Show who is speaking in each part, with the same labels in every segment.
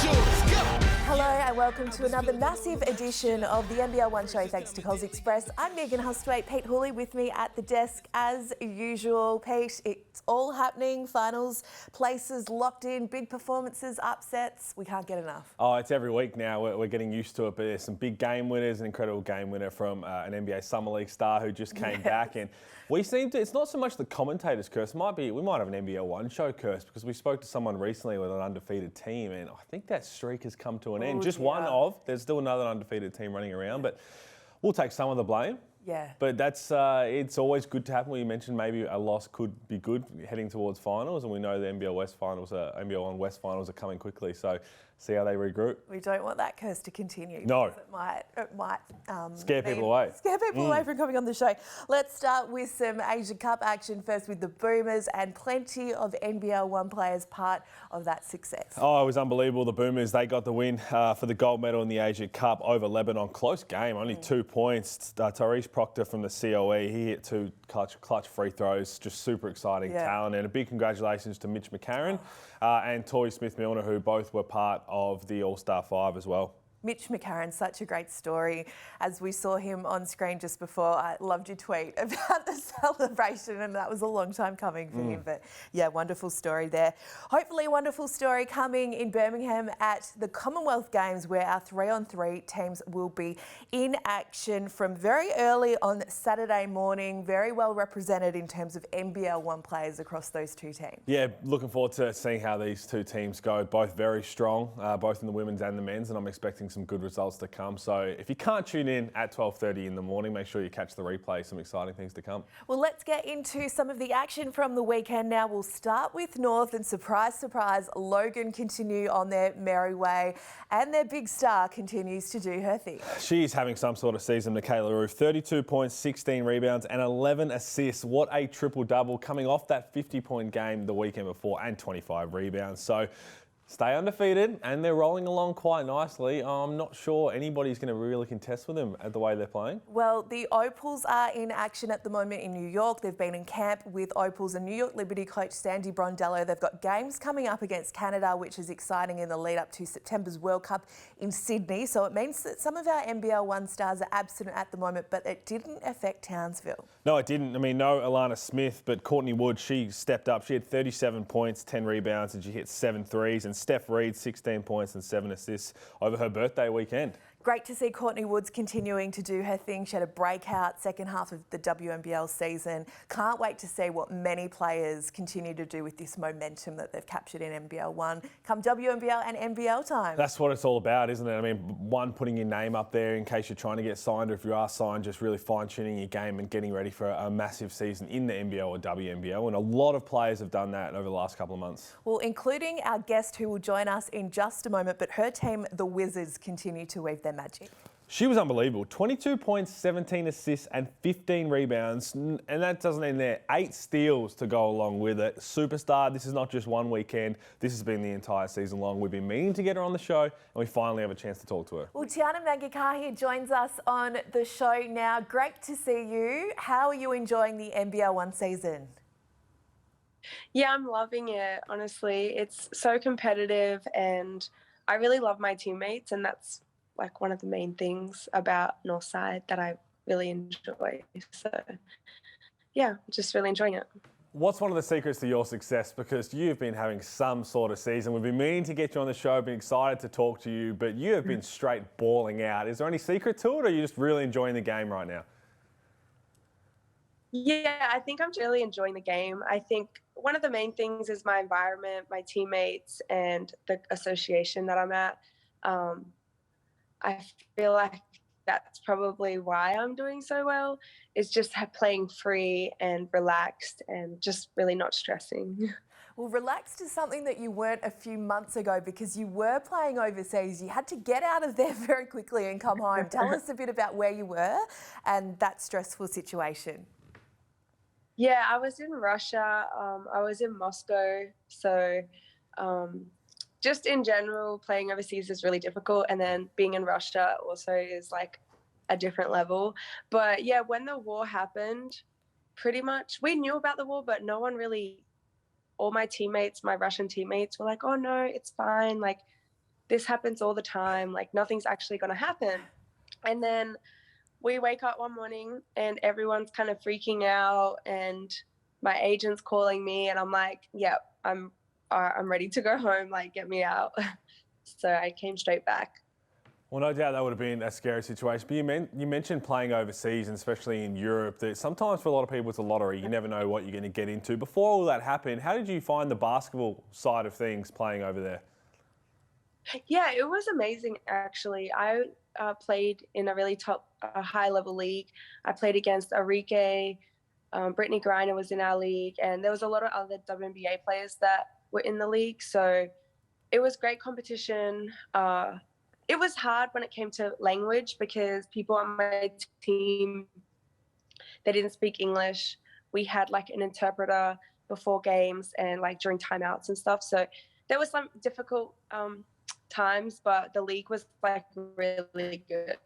Speaker 1: yours. Go.
Speaker 2: Hello and welcome to another massive edition of the NBL1 show thanks to Coles Express. I'm Megan Hustwaite, Pete Hooley with me at the desk as usual. Pete, it's all happening, finals, places locked in, big performances, upsets, we can't get enough.
Speaker 3: Oh, it's every week now, we're getting used to it, but there's some big game winners, an incredible game winner from an NBA Summer League star who just came back, and we seem to, it's not so much the commentators curse, we might have an NBL1 show curse because we spoke to someone recently with an undefeated team and I think that streak has come to an end. Just one of, there's still another undefeated team running around, but we'll take some of the blame.
Speaker 2: Yeah.
Speaker 3: But that's it's always good to happen. You mentioned maybe a loss could be good heading towards finals, and we know the NBL1 West finals are coming quickly. So see how they regroup.
Speaker 2: We don't want that curse to continue.
Speaker 3: No.
Speaker 2: It might
Speaker 3: scare people away.
Speaker 2: Scare people away from coming on the show. Let's start with some Asia Cup action first with the Boomers and plenty of NBL1 players part of that success.
Speaker 3: Oh, it was unbelievable. The Boomers, they got the win for the gold medal in the Asia Cup over Lebanon. Close game, only 2 points. Tyrese Proctor from the COE, he hit 2 clutch free throws. Just super exciting talent. And a big congratulations to Mitch McCarron and Tori Smith-Milner, who both were part of the All-Star 5 as well.
Speaker 2: Mitch McCarron, such a great story. As we saw him on screen just before, I loved your tweet about the celebration, and that was a long time coming for him. But yeah, wonderful story there. Hopefully a wonderful story coming in Birmingham at the Commonwealth Games, where our 3-on-3 teams will be in action from very early on Saturday morning. Very well represented in terms of NBL1 players across those two teams. Yeah,
Speaker 3: looking forward to seeing how these two teams go. Both very strong, both in the women's and the men's, and I'm expecting some good results to come. So if you can't tune in at 12:30 in the morning, make sure you catch the replay. Some exciting things to come.
Speaker 2: Well, let's get into some of the action from the weekend now. We'll start with North, and surprise, surprise, Logan continue on their merry way, and their big star continues to do her thing.
Speaker 3: She's having some sort of season, Michaela Roof. 32 points, 16 rebounds and 11 assists. What a triple-double coming off that 50-point game the weekend before and 25 rebounds. So stay undefeated, and they're rolling along quite nicely. I'm not sure anybody's going to really contest with them at the way they're playing.
Speaker 2: Well, the Opals are in action at the moment in New York. They've been in camp with Opals and New York Liberty coach Sandy Brondello. They've got games coming up against Canada, which is exciting in the lead up to September's World Cup in Sydney. So it means that some of our NBL1 stars are absent at the moment, but it didn't affect Townsville.
Speaker 3: No, it didn't. I mean, no Alana Smith, but Courtney Wood, she stepped up. She had 37 points, 10 rebounds, and she hit 7 threes. And Steph Reed, 16 points and 7 assists over her birthday weekend.
Speaker 2: Great to see Courtney Woods continuing to do her thing. She had a breakout second half of the WNBL season. Can't wait to see what many players continue to do with this momentum that they've captured in NBL1 come WNBL and NBL time.
Speaker 3: That's what it's all about, isn't it? I mean, one, putting your name up there in case you're trying to get signed, or if you are signed, just really fine-tuning your game and getting ready for a massive season in the NBL or WNBL. And a lot of players have done that over the last couple of months.
Speaker 2: Well, including our guest who will join us in just a moment, but her team, the Wizards, continue to weave their magic.
Speaker 3: She was unbelievable. 22 points, 17 assists and 15 rebounds. And that doesn't end there. 8 steals to go along with it. Superstar. This is not just one weekend. This has been the entire season long. We've been meaning to get her on the show, and we finally have a chance to talk to her.
Speaker 2: Well, Tiana Magikari joins us on the show now. Great to see you. How are you enjoying the NBL1 season?
Speaker 4: Yeah, I'm loving it, honestly. It's so competitive, and I really love my teammates, and that's like one of the main things about Northside that I really enjoy. So yeah, just really enjoying it.
Speaker 3: What's one of the secrets to your success? Because you've been having some sort of season. We've been meaning to get you on the show, been excited to talk to you, but you have been straight balling out. Is there any secret to it, or are you just really enjoying the game right now?
Speaker 4: Yeah, I think I'm really enjoying the game. I think one of the main things is my environment, my teammates, and the association that I'm at. I feel like that's probably why I'm doing so well, is just playing free and relaxed and just really not stressing.
Speaker 2: Well, relaxed is something that you weren't a few months ago because you were playing overseas. You had to get out of there very quickly and come home. Tell us a bit about where you were and that stressful situation.
Speaker 4: Yeah, I was in Russia. I was in Moscow. So just in general, playing overseas is really difficult. And then being in Russia also is like a different level. But yeah, when the war happened, pretty much we knew about the war, but no one really, all my teammates, my Russian teammates were like, oh no, it's fine. Like this happens all the time. Like, nothing's actually going to happen. And then we wake up one morning and everyone's kind of freaking out, and my agent's calling me, and I'm like, yep, I'm ready to go home. Like, get me out. So I came straight back.
Speaker 3: Well, no doubt that would have been a scary situation. But you mentioned playing overseas, and especially in Europe, that sometimes for a lot of people it's a lottery. You never know what you're going to get into. Before all that happened, how did you find the basketball side of things playing over there?
Speaker 4: Yeah, it was amazing, actually. I played in a really top, high-level league. I played against Enrique. Brittany Griner was in our league, and there was a lot of other WNBA players that were in the league. So it was great competition. It was hard when it came to language because people on my team, they didn't speak English. We had like an interpreter before games and like during timeouts and stuff. So there was some difficult times, but the league was like really good.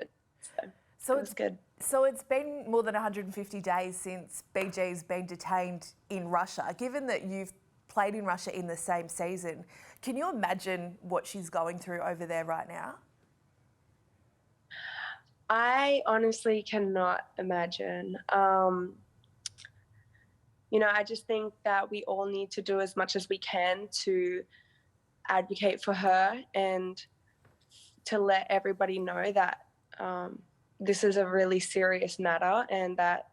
Speaker 4: So it was good.
Speaker 2: So it's been more than 150 days since BG's been detained in Russia. Given that you've played in Russia in the same season, can you imagine what she's going through over there right now?
Speaker 4: I honestly cannot imagine. I just think that we all need to do as much as we can to advocate for her and to let everybody know that this is a really serious matter and that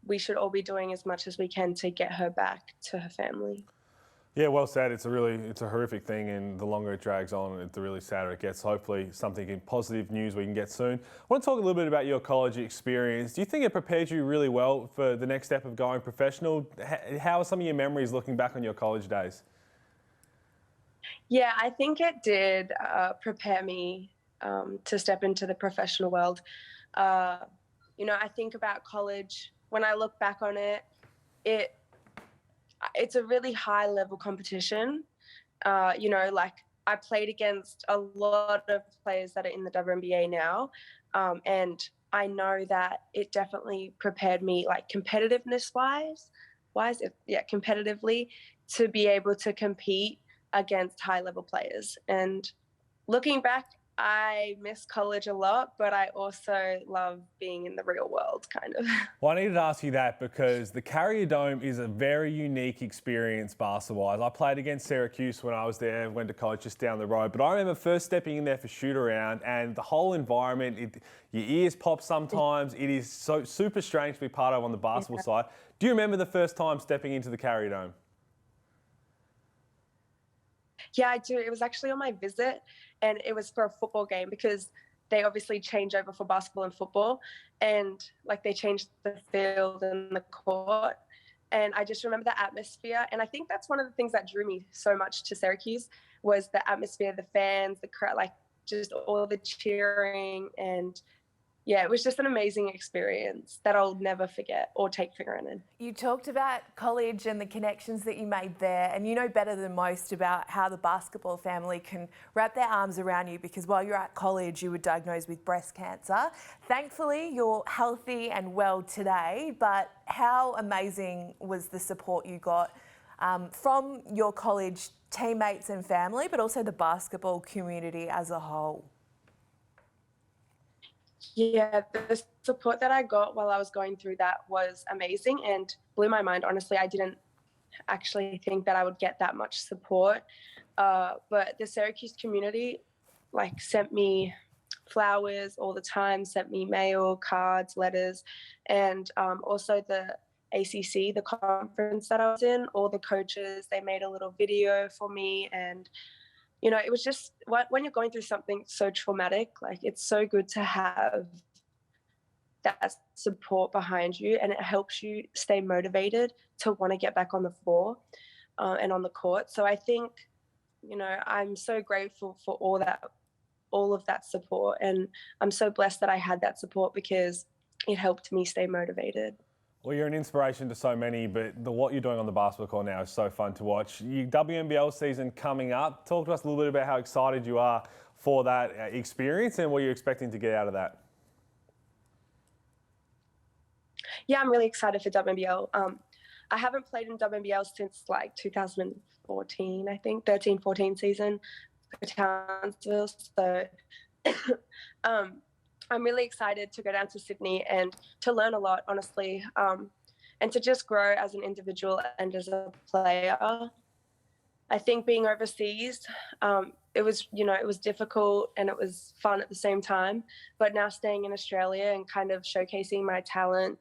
Speaker 4: we should all be doing as much as we can to get her back to her family.
Speaker 3: Yeah, well said. It's a horrific thing, and the longer it drags on, the really sadder it gets. Hopefully something in positive news we can get soon. I want to talk a little bit about your college experience. Do you think it prepared you really well for the next step of going professional? How are some of your memories looking back on your college days?
Speaker 4: Yeah, I think it did prepare me to step into the professional world. I think about college. When I look back on it, it's a really high level competition. Like I played against a lot of players that are in the WNBA now. And I know that it definitely prepared me like competitively to be able to compete against high level players. And looking back, I miss college a lot, but I also love being in the real world, kind of.
Speaker 3: Well, I needed to ask you that because the Carrier Dome is a very unique experience basketball-wise. I played against Syracuse when I was there, went to college just down the road, but I remember first stepping in there for shoot-around and the whole environment, your ears pop sometimes. It is so super strange to be part of on the basketball side. Do you remember the first time stepping into the Carrier Dome?
Speaker 4: Yeah, I do. It was actually on my visit, and it was for a football game because they obviously change over for basketball and football, and like they changed the field and the court. And I just remember the atmosphere, and I think that's one of the things that drew me so much to Syracuse was the atmosphere, the fans, the crowd, like just all the cheering. And yeah, it was just an amazing experience that I'll never forget or take for granted.
Speaker 2: You talked about college and the connections that you made there, and you know better than most about how the basketball family can wrap their arms around you because while you're at college, you were diagnosed with breast cancer. Thankfully, you're healthy and well today, but how amazing was the support you got from your college teammates and family, but also the basketball community as a whole?
Speaker 4: Yeah, the support that I got while I was going through that was amazing and blew my mind. Honestly, I didn't actually think that I would get that much support. But the Syracuse community sent me flowers all the time, sent me mail, cards, letters, and also the ACC, the conference that I was in, all the coaches, they made a little video for me. And it was just when you're going through something so traumatic, it's so good to have that support behind you, and it helps you stay motivated to want to get back on the floor and on the court. So I think, I'm so grateful for all of that support, and I'm so blessed that I had that support because it helped me stay motivated.
Speaker 3: Well, you're an inspiration to so many, but what you're doing on the basketball court now is so fun to watch. Your WNBL season coming up. Talk to us a little bit about how excited you are for that experience and what you're expecting to get out of that.
Speaker 4: Yeah, I'm really excited for WNBL. I haven't played in WNBL since 2014, I think, 13-14 season. Townsville. So I'm really excited to go down to Sydney and to learn a lot, honestly, and to just grow as an individual and as a player. I think being overseas, it was difficult and it was fun at the same time. But now staying in Australia and kind of showcasing my talent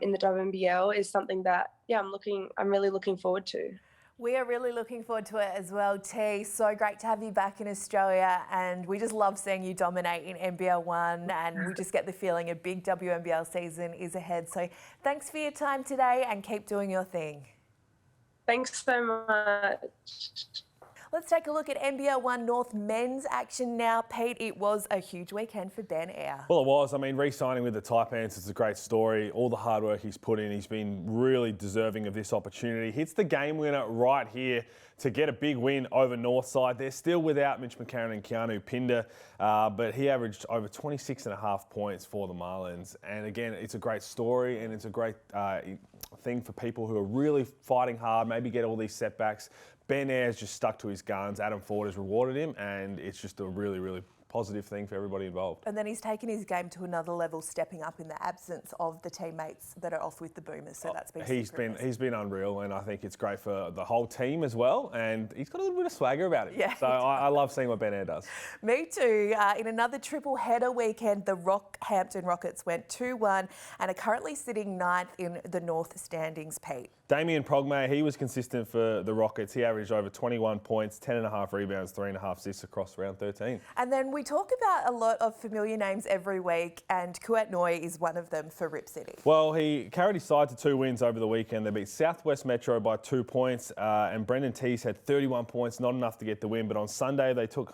Speaker 4: in the WNBL is something that, I'm really looking forward to.
Speaker 2: We are really looking forward to it as well, T. So great to have you back in Australia, and we just love seeing you dominate in NBL1, and we just get the feeling a big WNBL season is ahead. So thanks for your time today and keep doing your thing.
Speaker 4: Thanks so much.
Speaker 2: Let's take a look at NBL1 North men's action now. Pete, it was a huge weekend for Ben Eyre.
Speaker 3: Well, it was. I mean, re-signing with the Taipans is a great story. All the hard work he's put in, he's been really deserving of this opportunity. Hits the game winner right here to get a big win over Northside. They're still without Mitch McCarron and Keanu Pinder, but he averaged over 26.5 points for the Marlins. And again, it's a great story and it's a great thing for people who are really fighting hard, maybe get all these setbacks. Ben Eyre has just stuck to his guns. Adam Ford has rewarded him, and it's just a really, really positive thing for everybody involved.
Speaker 2: And then he's taken his game to another level, stepping up in the absence of the teammates that are off with the Boomers. So that's been
Speaker 3: he's been unreal, and I think it's great for the whole team as well. And he's got a little bit of swagger about him.
Speaker 2: Yeah,
Speaker 3: so I love seeing what Ben Eyre does.
Speaker 2: Me too. In another triple header weekend, the Rockhampton Rockets went 2-1 and are currently sitting 9th in the North standings, Pete.
Speaker 3: Damien Progme, he was consistent for the Rockets. He averaged over 21 points, 10.5 rebounds, 3.5 assists across round 13. And
Speaker 2: then we talk about a lot of familiar names every week, and Kuat Noi is one of them for Rip City.
Speaker 3: Well, he carried his side to 2 wins over the weekend. They beat Southwest Metro by 2 points, and Brendan Teese had 31 points, not enough to get the win. But on Sunday, they took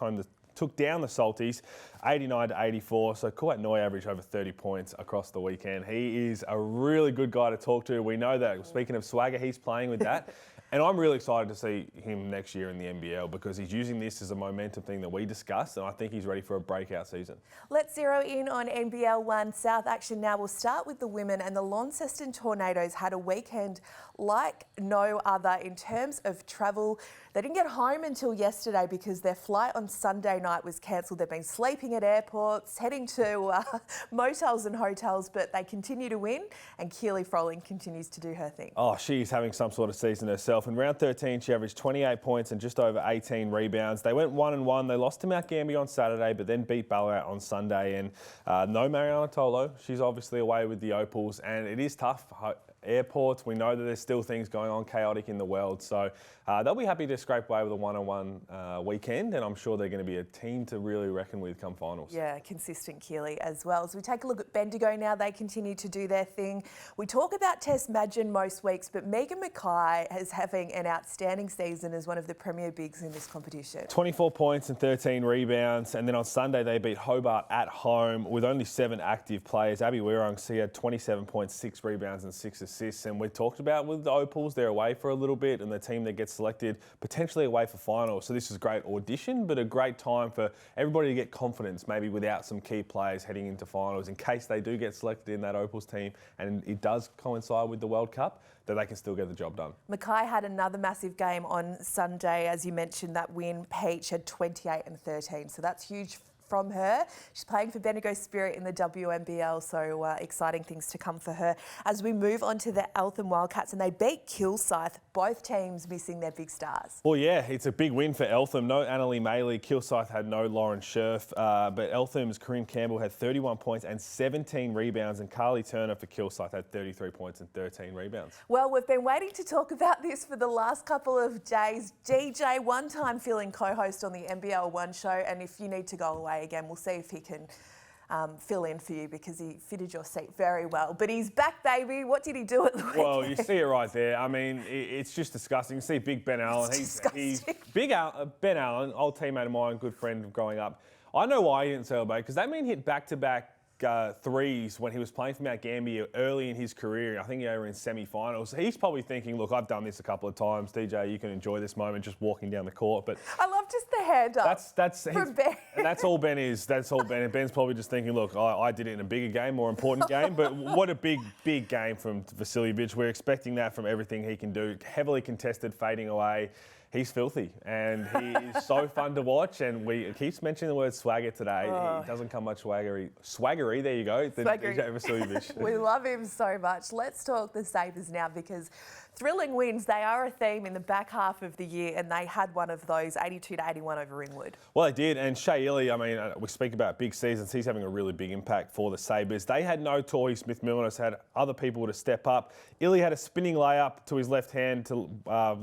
Speaker 3: down the Salties, 89-84. So Kuat Noi averaged over 30 points across the weekend. He is a really good guy to talk to. We know that, speaking of swagger, he's playing with that. And I'm really excited to see him next year in the NBL because he's using this as a momentum thing that we discussed, and I think he's ready for a breakout season.
Speaker 2: Let's zero in on NBL1 South action now. We'll start with the women, and the Launceston Tornadoes had a weekend like no other in terms of travel. They didn't get home until yesterday because their flight on Sunday night was cancelled. They've been sleeping at airports, heading to motels and hotels, but they continue to win, and Keely Froling continues to do her thing.
Speaker 3: Oh, she's having some sort of season herself. In round 13, she averaged 28 points and just over 18 rebounds. They went 1-1. They lost to Mount Gambier on Saturday, but then beat Ballarat on Sunday. And no Mariana Tolo. She's obviously away with the Opals, and it is tough. Airports, we know that there's still things going on chaotic in the world, so they'll be happy to scrape away with a 1-1 weekend, and I'm sure they're going to be a team to really reckon with come finals.
Speaker 2: Yeah, consistent Keely as well. As we take a look at Bendigo now, they continue to do their thing. We talk about Tess Madgen most weeks, but Megan Mackay is having an outstanding season as one of the premier bigs in this competition.
Speaker 3: 24 points and 13 rebounds, and then on Sunday they beat Hobart at home with only 7 active players. Abby Wirong, she had 27 points, 6 rebounds and 6 assists. And we talked about with the Opals, they're away for a little bit, and the team that gets selected potentially away for finals. So this is a great audition, but a great time for everybody to get confidence, maybe without some key players heading into finals, in case they do get selected in that Opals team, and it does coincide with the World Cup, that they can still get the job done.
Speaker 2: Mackay had another massive game on Sunday, as you mentioned, that win. Peach had 28 and 13, so that's huge from her. She's playing for Bendigo Spirit in the WNBL, so exciting things to come for her. As we move on to the Eltham Wildcats, and they beat Kilsyth, both teams missing their big stars.
Speaker 3: Well, yeah, it's a big win for Eltham. No Annalie Maley. Kilsyth had no Lauren Scherf, but Eltham's Corinne Campbell had 31 points and 17 rebounds, and Carly Turner for Kilsyth had 33 points and 13 rebounds.
Speaker 2: Well, we've been waiting to talk about this for the last couple of days. DJ, one-time filling co-host on the NBL1 show, and if you need to go away again, we'll see if he can fill in for you because he fitted your seat very well. But he's back, baby. What did he do at the weekend?
Speaker 3: Well, you see it right there. I mean, it's just disgusting. You see Big Ben Allen. He's Big Ben Allen, old teammate of mine, good friend growing up. I know why he didn't celebrate, because that man hit back-to-back threes when he was playing for Mount Gambier early in his career. I think they were in semi-finals. He's probably thinking, look, I've done this a couple of times. DJ, you can enjoy this moment just walking down the court. But
Speaker 2: I love just the hand up.
Speaker 3: That's
Speaker 2: Ben.
Speaker 3: And that's all Ben is. That's all Ben. And Ben's probably just thinking, look, I did it in a bigger game, more important game. But what a big game from Vasiljevic. We're expecting that from everything he can do. Heavily contested, fading away. He's filthy, and he is so fun to watch. And he keeps mentioning the word swagger today.
Speaker 2: Oh.
Speaker 3: He doesn't come much swaggery. There you go.
Speaker 2: Swaggery. We love him so much. Let's talk the Sabres now, because thrilling wins, they are a theme in the back half of the year, and they had one of those, 82-81 over Ringwood.
Speaker 3: Well, they did, and Shea Illy, I mean, we speak about big seasons. He's having a really big impact for the Sabres. They had no Torrey Smith-Milner, had other people to step up. Illy had a spinning layup to his left hand to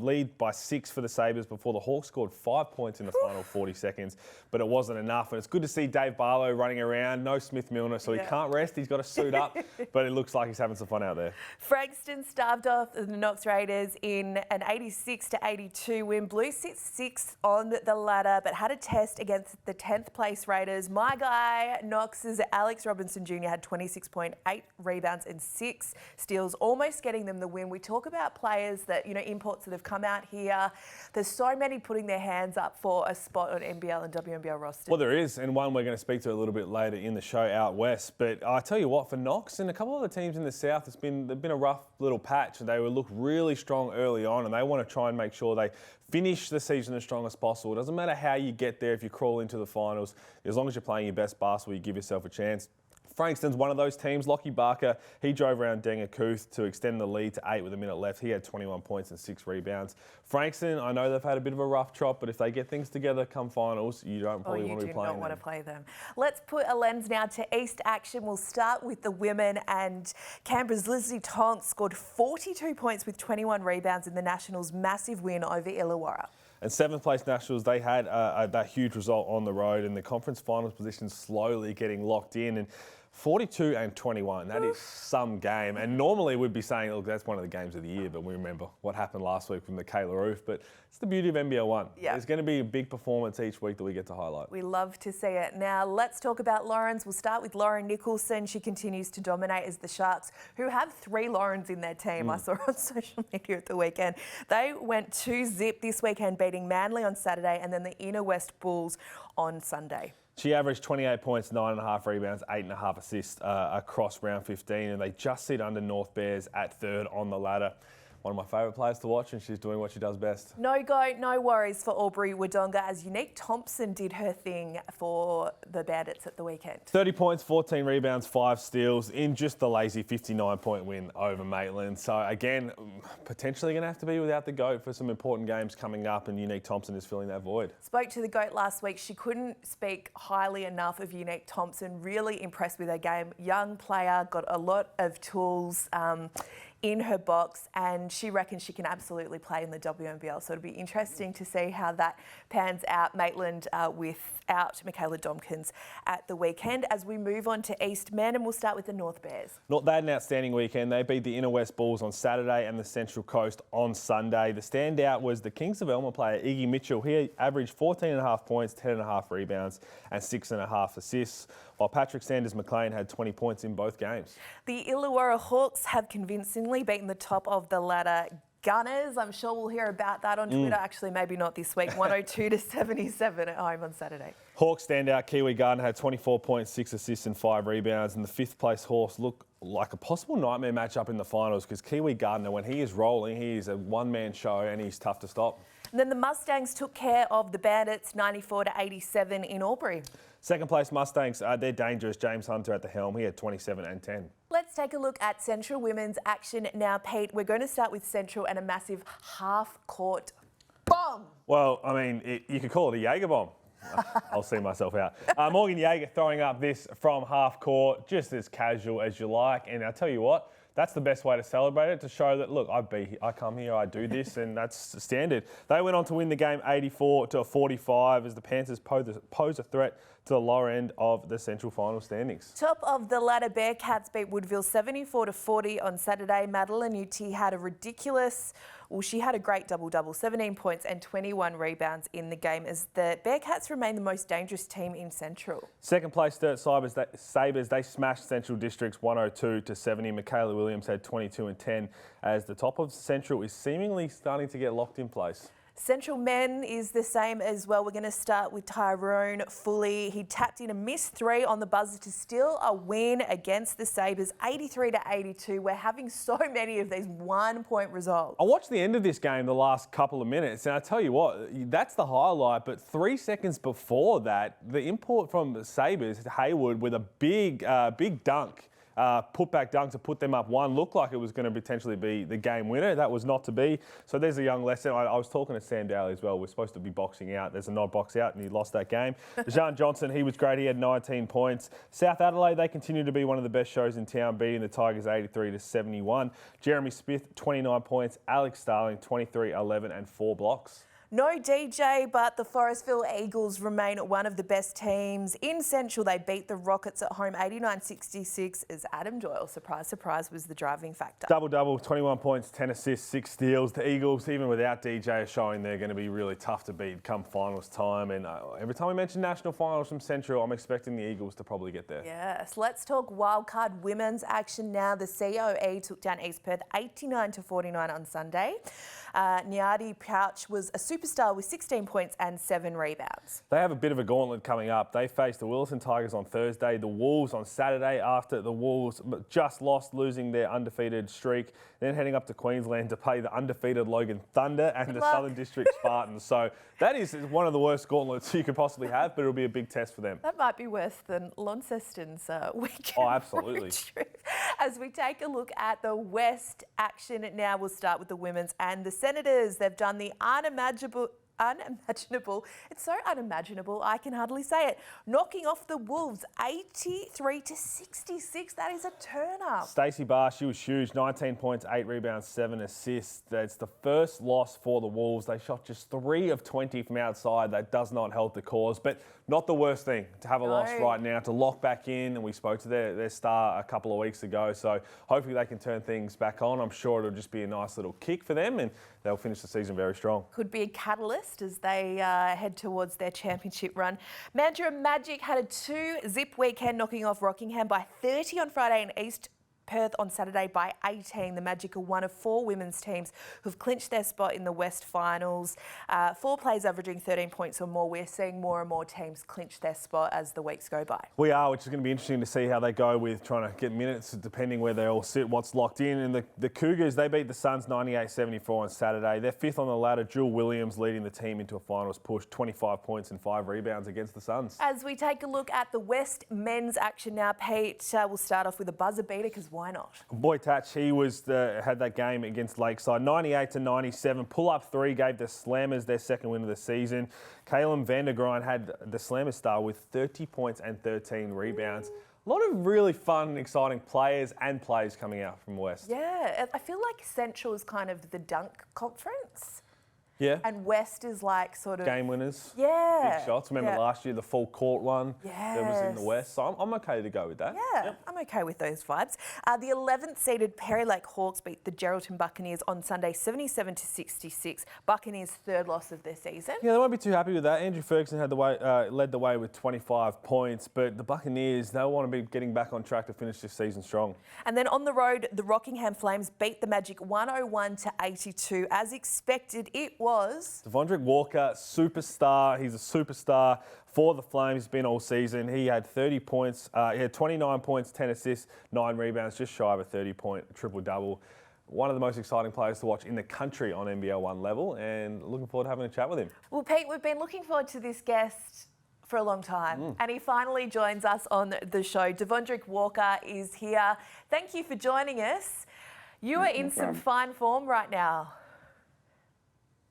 Speaker 3: lead by 6 for the Sabres before the Hawks scored 5 points in the final 40 seconds, but it wasn't enough. And it's good to see Dave Barlow running around. No Smith-Milner, so he can't rest. He's got to suit up, but it looks like he's having some fun out there.
Speaker 2: Frankston starved off the Knox Raiders in an 86-82 win. Blues sit 6th on the ladder, but had a test against the 10th place Raiders. My guy, Knox's Alex Robinson Jr. had 26.8 rebounds and 6 steals, almost getting them the win. We talk about players that, imports that have come out here. There's so many putting their hands up for a spot on NBL and WNBL rosters. Well,
Speaker 3: there is, and one we're going to speak to a little bit later in the show out west. But I tell you what, for Knox and a couple of the teams in the south, they've been a rough little patch. They will look really strong early on, and they want to try and make sure they finish the season as strong as possible. It doesn't matter how you get there if you crawl into the finals. As long as you're playing your best basketball, you give yourself a chance. Frankston's one of those teams. Lockie Barker, he drove around Dengakuth to extend the lead to 8 with a minute left. He had 21 points and 6 rebounds. Frankston, I know they've had a bit of a rough trot, but if they get things together come finals, you don't probably want to be playing them.
Speaker 2: You do not want to play them. Let's put a lens now to East action. We'll start with the women, and Canberra's Lizzie Tonks scored 42 points with 21 rebounds in the Nationals' massive win over Illawarra.
Speaker 3: And 7th place Nationals, they had that huge result on the road, and the conference finals position slowly getting locked in. And 42-21, that is some game. And normally we'd be saying, look, that's one of the games of the year, but we remember what happened last week from the Kayla Roof. But it's the beauty of NBL1.
Speaker 2: Yep.
Speaker 3: There's going to be a big performance each week that we get to highlight.
Speaker 2: We love to see it. Now, let's talk about Laurens. We'll start with Lauren Nicholson. She continues to dominate as the Sharks, who have 3 Laurens in their team. I saw on social media at the weekend. They went 2-0 this weekend, beating Manly on Saturday and then the Inner West Bulls on Sunday.
Speaker 3: She averaged 28 points, 9.5 rebounds, 8.5 assists across round 15, and they just sit under North Bears at 3rd on the ladder. One of my favourite players to watch, and she's doing what she does best.
Speaker 2: No worries for Aubrey Wodonga, as Unique Thompson did her thing for the Bandits at the weekend. 30
Speaker 3: points, 14 rebounds, 5 steals in just the lazy 59-point win over Maitland. So again, potentially going to have to be without the GOAT for some important games coming up, and Unique Thompson is filling that void.
Speaker 2: Spoke to the GOAT last week. She couldn't speak highly enough of Unique Thompson. Really impressed with her game. Young player, got a lot of tools in her box, and she reckons she can absolutely play in the WNBL. So it'll be interesting to see how that pans out. Maitland without Michaela Domkins at the weekend. As we move on to East Men, and we'll start with the North Bears.
Speaker 3: They had an outstanding weekend. They beat the Inner West Bulls on Saturday and the Central Coast on Sunday. The standout was the Kings of Elma player, Iggy Mitchell. He averaged 14.5 points, 10.5 rebounds and 6.5 assists, while Patrick Sanders-McLean had 20 points in both games.
Speaker 2: The Illawarra Hawks have convincingly beaten the top of the ladder Gunners. I'm sure we'll hear about that on Twitter. Actually, maybe not this week. 102-77 at home on Saturday.
Speaker 3: Hawks standout Kiwi Gardner had 24 points, 6 assists and 5 rebounds. And the 5th place Hawks look like a possible nightmare matchup in the finals, because Kiwi Gardner, when he is rolling, he is a one-man show and he's tough to stop.
Speaker 2: And then the Mustangs took care of the Bandits 94-87 in Albury.
Speaker 3: 2nd place Mustangs, they're dangerous. James Hunter at the helm. He had 27 and 10.
Speaker 2: Let's take a look at Central Women's action now, Pete. We're going to start with Central and a massive half-court bomb.
Speaker 3: Well, I mean, you could call it a Jaeger bomb. I'll see myself out. Morgan Jaeger throwing up this from half court, just as casual as you like. And I'll tell you what, that's the best way to celebrate it, to show that, look, I come here, I do this, and that's standard. They went on to win the game 84-45 as the Panthers pose a threat to the lower end of the Central final standings.
Speaker 2: Top of the ladder, Bearcats beat Woodville 74-40 on Saturday. Madeline Uti had she had a great double-double, 17 points and 21 rebounds in the game, as the Bearcats remain the most dangerous team in Central.
Speaker 3: 2nd place Sturt Sabres, they smashed Central Districts 102-70. Michaela Williams had 22 and 10, as the top of Central is seemingly starting to get locked in place.
Speaker 2: Central men is the same as well. We're going to start with Tyrone Fully. He tapped in a missed three on the buzzer to steal a win against the Sabres, 83-82. We're having so many of these 1 point results.
Speaker 3: I watched the end of this game the last couple of minutes, and I tell you what, that's the highlight. But 3 seconds before that, the import from the Sabres, Hayward, with a big dunk. Put-back dunk to put them up one. Looked like it was going to potentially be the game winner. That was not to be. So there's a young lesson. I was talking to Sam Daly as well. We're supposed to be boxing out. There's a nod box out, and he lost that game. Jean Johnson, he was great. He had 19 points. South Adelaide, they continue to be one of the best shows in town, beating the Tigers 83-71. Jeremy Smith, 29 points. Alex Starling, 23, 11 and 4 blocks.
Speaker 2: No DJ, but the Forestville Eagles remain one of the best teams in Central. They beat the Rockets at home 89-66 as Adam Doyle, surprise, surprise, was the driving factor.
Speaker 3: Double-double, 21 points, 10 assists, 6 steals. The Eagles, even without DJ, are showing they're going to be really tough to beat come finals time. And every time we mention national finals from Central, I'm expecting the Eagles to probably get there.
Speaker 2: Yes, let's talk wildcard women's action now. The COE took down East Perth 89-49 on Sunday. Nyadi Pouch was a superstar with 16 points and 7 rebounds.
Speaker 3: They have a bit of a gauntlet coming up. They face the Wilson Tigers on Thursday, the Wolves on Saturday after the Wolves just lost, losing their undefeated streak, then heading up to Queensland to play the undefeated Logan Thunder and the Southern District Spartans. So that is one of the worst gauntlets you could possibly have, but it'll be a big test for them.
Speaker 2: That might be worse than Launceston's weekend.
Speaker 3: Oh, absolutely.
Speaker 2: As we take a look at the West action now, we'll start with the women's and the Senators. They've done the unimaginable. It's so unimaginable, I can hardly say it. Knocking off the Wolves 83-66. That is a turn up.
Speaker 3: Stacey Barr, she was huge. 19 points, 8 rebounds, 7 assists. That's the first loss for the Wolves. They shot just 3 of 20 from outside. That does not help the cause, but not the worst thing to have a loss right now, to lock back in. And we spoke to their star a couple of weeks ago, so hopefully they can turn things back on. I'm sure it'll just be a nice little kick for them, and they'll finish the season very strong.
Speaker 2: Could be a catalyst as they head towards their championship run. Mandurah Magic had a 2-zip weekend, knocking off Rockingham by 30 on Friday and East Perth on Saturday by 18. The Magic are one of 4 women's teams who've clinched their spot in the West Finals. 4 players averaging 13 points or more. We're seeing more and more teams clinch their spot as the weeks go by. We
Speaker 3: are, which is going to be interesting to see how they go with trying to get minutes, depending where they all sit, what's locked in. And the Cougars, they beat the Suns 98-74 on Saturday. They're 5th on the ladder. Jewel Williams leading the team into a finals push, 25 points and 5 rebounds against the Suns. As we take a look at the West men's action now, Pete, we'll start off with a buzzer beater, because why not? Boy Tatch, he had that game against Lakeside, 98-97. Pull-up 3 gave the Slammers their second win of the season. Caleb Vandergrind had the Slammers star with 30 points and 13 rebounds. A lot of really fun and exciting players and plays coming out from West. Yeah, I feel like Central is kind of the dunk conference. Yeah. And West is like sort of... game winners. Yeah. Big shots. Remember last year, the full court one that was in the West. So I'm okay to go with that. Yeah, yep. I'm okay with those vibes. The 11th seeded Perry Lake Hawks beat the Geraldton Buccaneers on Sunday 77-66. Buccaneers' 3rd loss of their season. Yeah, they won't be too happy with that. Andrew Ferguson led the way with 25 points, but the Buccaneers, they'll want to be getting back on track to finish this season strong. And then on the road, the Rockingham Flames beat the Magic 101-82. As expected, it was Devondrick Walker, superstar. He's a superstar for the Flames. He's been all season. He had 30 points. He had 29 points, 10 assists, 9 rebounds, just shy of a 30-point triple-double. One of the most exciting players to watch in the country on NBL1 level, and looking forward to having a chat with him. Well, Pete, we've been looking forward to this guest for a long time, and he finally joins us on the show. Devondrick Walker is here. Thank you for joining us. You are in some fine form right now.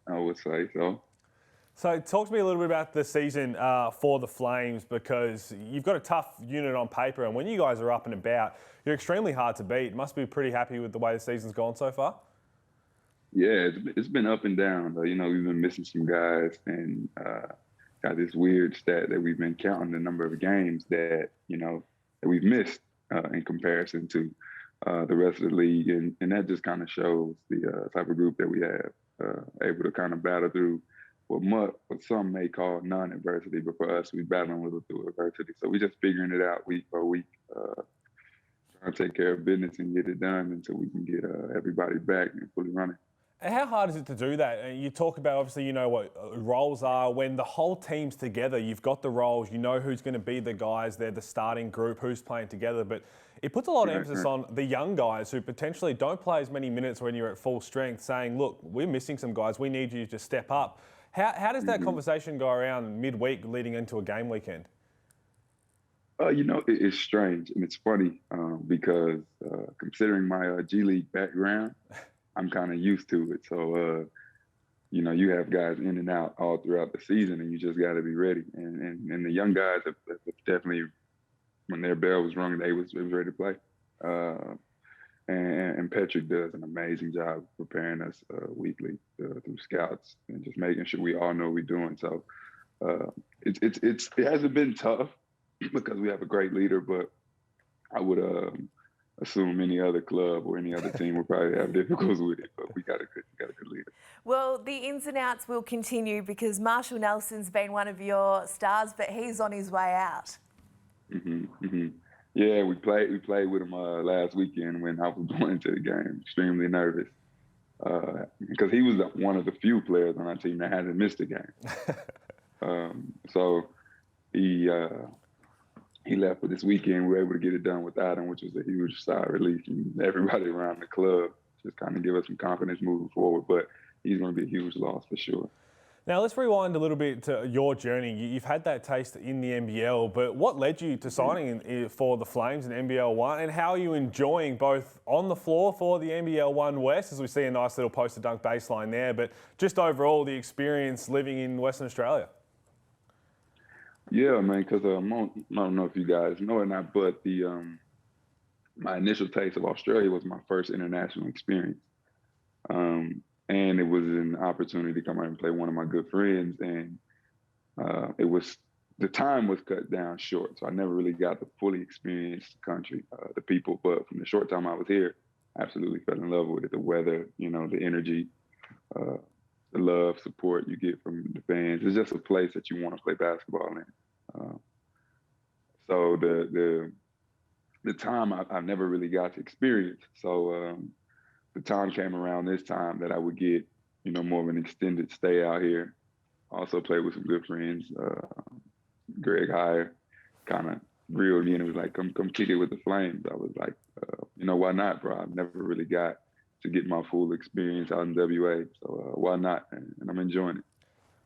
Speaker 1: I would say so.
Speaker 3: So talk to me a little bit about the season for the Flames, because you've got a tough unit on paper, and when you guys are up and about, you're extremely hard to beat. Must be pretty happy with the way the season's gone so far?
Speaker 1: Yeah, it's been up and down. We've been missing some guys, and got this weird stat that we've been counting the number of games that we've missed in comparison to the rest of the league, and that just kind of shows the type of group that we have. Able to kind of battle through what some may call non-adversity, but for us, we're battling with it through adversity. So we're just figuring it out week by week, trying to take care of business and get it done until we can get everybody back and fully running.
Speaker 3: How hard is it to do that? And you talk about, obviously, you know what roles are. When the whole team's together, you've got the roles, you know who's going to be the guys, they're the starting group, who's playing together. But it puts a lot of emphasis on the young guys who potentially don't play as many minutes when you're at full strength, saying, look, we're missing some guys, we need you to step up. How does that conversation go around midweek leading into a game weekend?
Speaker 1: You know, it's strange and it's funny because considering my G League background, I'm kind of used to it. So, you know, you have guys in and out all throughout the season, and you just got to be ready. And the young guys have definitely, when their bell was rung, they was ready to play. And Patrick does an amazing job preparing us weekly through scouts and just making sure we all know what we're doing. So it hasn't been tough because we have a great leader, but I would assume any other club or any other team will probably have difficulties with it, but we got a good leader.
Speaker 2: Well, the ins and outs will continue because Marshall Nelson's been one of your stars, but he's on his way out.
Speaker 1: Yeah, we played with him last weekend when I was going into the game. Extremely nervous because he was one of the few players on our team that hasn't missed a game. So he left for this weekend. We were able to get it done without him, which was a huge sigh of relief. And everybody around the club just kind of give us some confidence moving forward. But he's going to be a huge loss for sure.
Speaker 3: Now, let's rewind a little bit to your journey. You've had that taste in the NBL, but what led you to signing for the Flames in NBL1, and how are you enjoying both on the floor for the NBL1 West, as we see a nice little poster dunk baseline there, but just overall the experience living in Western Australia?
Speaker 1: Yeah, man, because I don't know if you guys know or not, but my initial taste of Australia was my first international experience. And it was an opportunity to come out and play one of my good friends. And the time was cut down short. So I never really got to fully experience the country, the people. But from the short time I was here, I absolutely fell in love with it. The weather, you know, the energy, the love, support you get from the fans. It's just a place that you want to play basketball in. So the time I've never really got to experience. So the time came around this time that I would get, you know, more of an extended stay out here. Also played with some good friends. Greg Hire kind of reeled me in and was like, come kick it with the Flames. I was like, you know, why not, bro? I've never really got to get my full experience out in WA. So why not? And I'm enjoying it.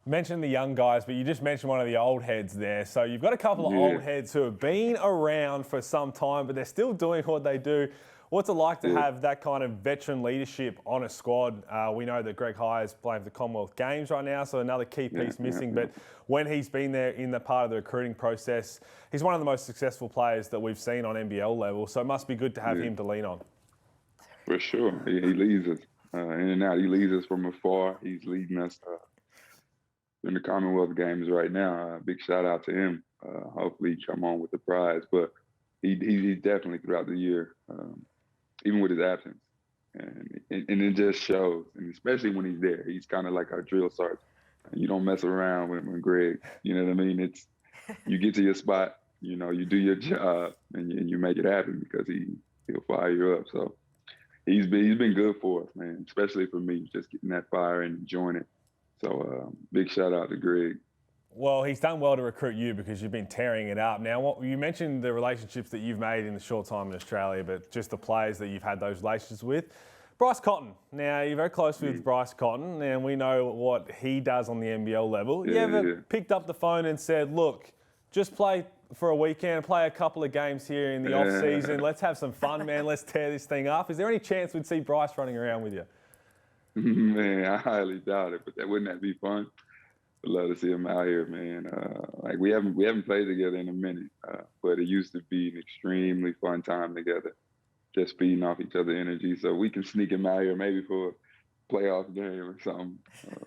Speaker 3: Mentioned the young guys, but you just mentioned one of the old heads there. So you've got a couple of old heads who have been around for some time, but they're still doing what they do. What's it like to have that kind of veteran leadership on a squad? We know that Greg Hire is playing for the Commonwealth Games right now, so another key piece missing. But when he's been there in the part of the recruiting process, he's one of the most successful players that we've seen on NBL level. So it must be good to have him to lean on.
Speaker 1: For sure. He leads us in and out. He leads us from afar. He's leading us in the Commonwealth Games right now. Big shout out to him. Hopefully he come on with the prize. But he definitely throughout the year, even with his absence. And it just shows. And especially when he's there, he's kind of like our drill sergeant. You don't mess around when Greg, you know what I mean? It's, you get to your spot, you know, you do your job and you make it happen because he'll fire you up. So he's been good for us, man, especially for me, just getting that fire and enjoying it. So big shout out to Greg.
Speaker 3: Well, he's done well to recruit you because you've been tearing it up. Now, you mentioned the relationships that you've made in the short time in Australia, but just the players that you've had those relationships with. Bryce Cotton. Now, you're very close with Bryce Cotton, and we know what he does on the NBL level. You ever picked up the phone and said, look, just play for a weekend, play a couple of games here in the off-season. Let's have some fun, man. Let's tear this thing up. Is there any chance we'd see Bryce running around with you?
Speaker 1: Man, I highly doubt it, but wouldn't that be fun? I'd love to see him out here, man. Like we haven't played together in a minute, but it used to be an extremely fun time together, just feeding off each other's energy. So we can sneak him out here maybe for a playoff game or something,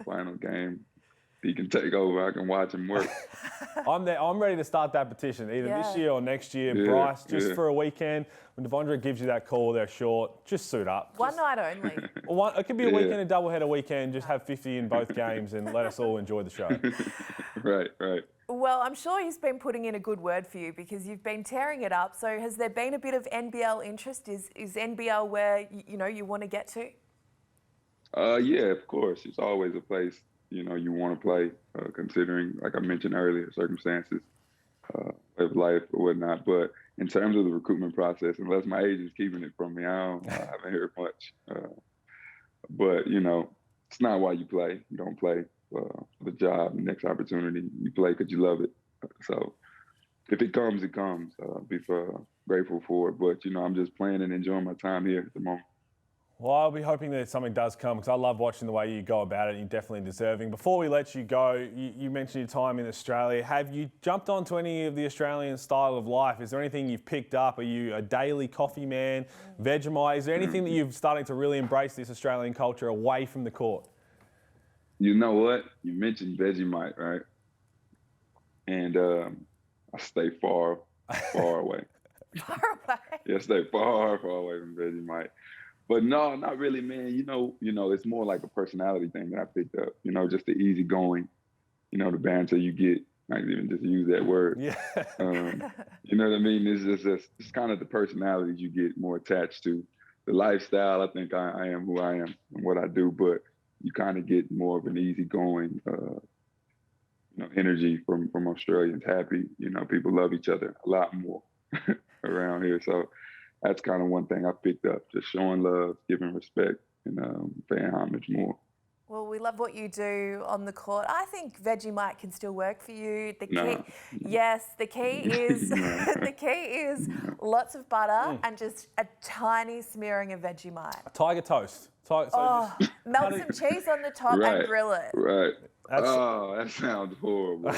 Speaker 1: final game. He can take over. I can watch him work.
Speaker 3: I'm there. I'm ready to start that petition, either this year or next year. Bryce, just for a weekend. When Devondrick gives you that call, they're short. Just suit up.
Speaker 2: One night only.
Speaker 3: It could be a weekend, a doubleheader weekend. Just have 50 in both games and let us all enjoy the show.
Speaker 1: Right.
Speaker 2: Well, I'm sure he's been putting in a good word for you because you've been tearing it up. So has there been a bit of NBL interest? Is NBL where you want to get to?
Speaker 1: Yeah, of course. It's always a place, you know, you want to play, considering, like I mentioned earlier, circumstances of life or whatnot. But in terms of the recruitment process, unless my agent's keeping it from me, I haven't heard much. But, you know, it's not why you play. You don't play for the job, the next opportunity. You play because you love it. So if it comes, it comes. Be grateful for it. But, you know, I'm just playing and enjoying my time here at the moment.
Speaker 3: Well, I'll be hoping that something does come because I love watching the way you go about it. You're definitely deserving. Before we let you go, you mentioned your time in Australia. Have you jumped onto any of the Australian style of life? Is there anything you've picked up? Are you a daily coffee man, Vegemite? Is there anything that you're starting to really embrace this Australian culture away from the court?
Speaker 1: You know what? You mentioned Vegemite, right? And I stay far away.
Speaker 2: Far away?
Speaker 1: Yeah, I stay far away from Vegemite. But no, not really, man. You know, it's more like a personality thing that I picked up. You know, just the easygoing, you know, the banter you get. Not even just use that word.
Speaker 3: Yeah.
Speaker 1: You know what I mean? It's kind of the personalities you get more attached to. The lifestyle, I think I am who I am and what I do, but you kind of get more of an easygoing, you know, energy from Australians. Happy, you know, people love each other a lot more around here. So that's kind of one thing I picked up, just showing love, giving respect, and paying homage more.
Speaker 2: Well, we love what you do on the court. I think Vegemite can still work for you. The key, yes, the key is the key is lots of butter and just a tiny smearing of Vegemite.
Speaker 3: Tiger toast.
Speaker 2: Melt some cheese on the top and grill it.
Speaker 1: Right. That sounds horrible.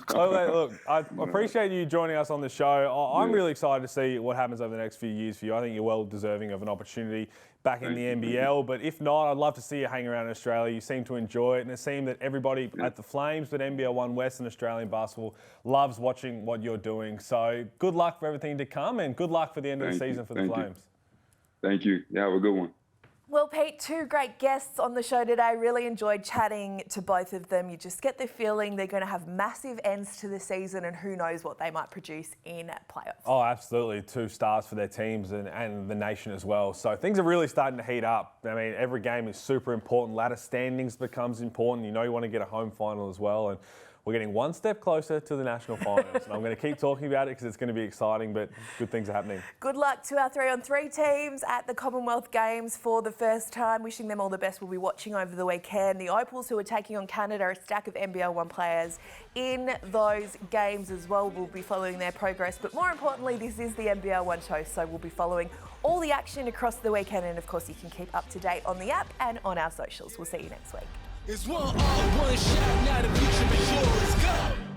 Speaker 3: Look, I appreciate you joining us on the show. I'm really excited to see what happens over the next few years for you. I think you're well deserving of an opportunity back in the NBL. But if not, I'd love to see you hang around in Australia. You seem to enjoy it. And it seems that everybody at the Flames, but NBL1 Western Australian basketball, loves watching what you're doing. So good luck for everything to come and good luck for the end of the season for the Flames.
Speaker 1: Thank you. Yeah, have a good one.
Speaker 2: Well, Pete, two great guests on the show today. Really enjoyed chatting to both of them. You just get the feeling they're going to have massive ends to the season and who knows what they might produce in playoffs. Oh,
Speaker 3: absolutely. Two stars for their teams and the nation as well. So things are really starting to heat up. I mean, every game is super important. Ladder standings becomes important. You know you want to get a home final as well. And we're getting one step closer to the national finals. And I'm going to keep talking about it because it's going to be exciting, but good things are happening. Good
Speaker 2: luck to our 3-on-3 teams at the Commonwealth Games for the first time. Wishing them all the best. We'll be watching over the weekend. The Opals, who are taking on Canada, a stack of NBL1 players in those games as well. We'll be following their progress. But more importantly, this is the NBL1 show, so we'll be following all the action across the weekend. And of course, you can keep up to date on the app and on our socials. We'll see you next week.
Speaker 5: It's one shot, now the future is yours. Go!